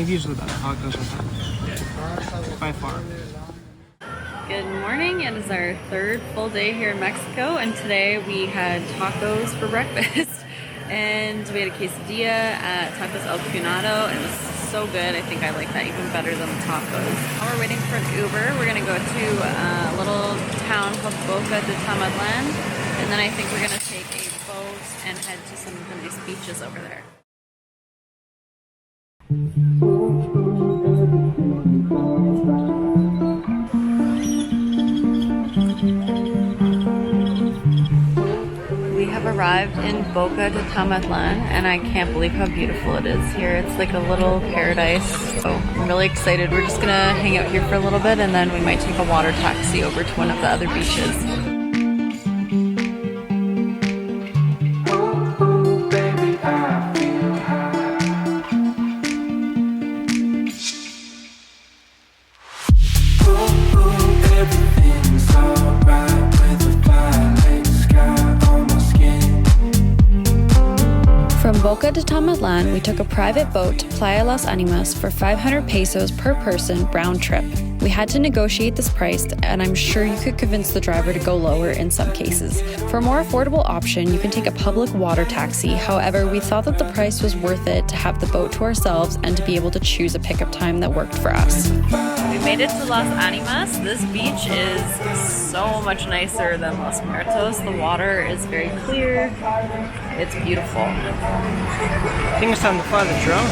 I've usually done tacos with them. By far. Good morning. It is our third full day here in Mexico, and today we had tacos for breakfast. And we had a quesadilla at Tacos El Cunado. It was so good. I think I like that even better than the tacos. While we're waiting for an Uber, we're gonna go to a little town called Boca de Tomatlan, and then I think we're gonna take a boat and head to some nice beaches over there. We have arrived in Boca de Tomatlan, and I can't believe how beautiful it is here. It's like a little paradise. So I'm really excited. We're just gonna hang out here for a little bit, and then we might take a water taxi over to one of the other beaches. From Boca de Tomatlan, we took a private boat to Playa Las Animas for 500 pesos per person round trip. We had to negotiate this price, and I'm sure you could convince the driver to go lower in some cases. For a more affordable option, you can take a public water taxi. However, we thought that the price was worth it to have the boat to ourselves and to be able to choose a pickup time that worked for us. We made it to Las Animas. This beach is so much nicer than Los Muertos. The water is very clear. It's beautiful. I think it's time to fly the drone.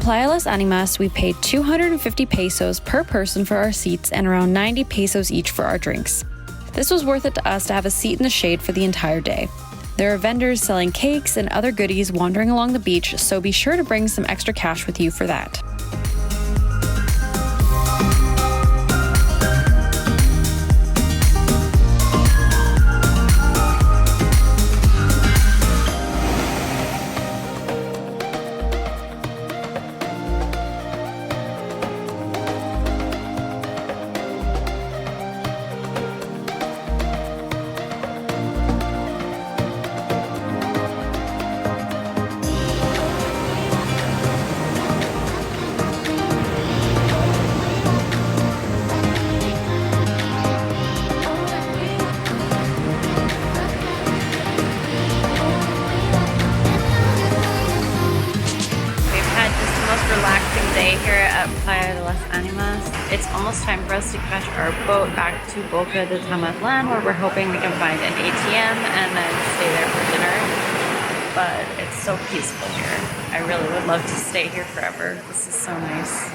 Playa Las Animas, we paid 250 pesos per person for our seats and around 90 pesos each for our drinks. This was worth it to us to have a seat in the shade for the entire day. There are vendors selling cakes and other goodies wandering along the beach, so be sure to bring some extra cash with you for that. Relaxing day here at Playa Las Animas. It's almost time for us to catch our boat back to Boca de Tomatlan, where we're hoping we can find an ATM and then stay there for dinner. But it's so peaceful here. I really would love to stay here forever. This is so nice.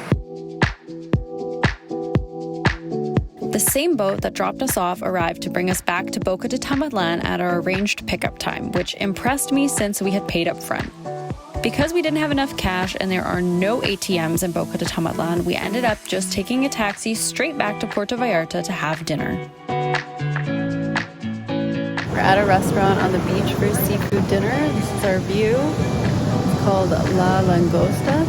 The same boat that dropped us off arrived to bring us back to Boca de Tomatlan at our arranged pickup time, which impressed me since we had paid up front. Because we didn't have enough cash and there are no ATMs in Boca de Tomatlan, we ended up just taking a taxi straight back to Puerto Vallarta to have dinner. We're at a restaurant on the beach for seafood dinner. This is our view. It's called La Langosta.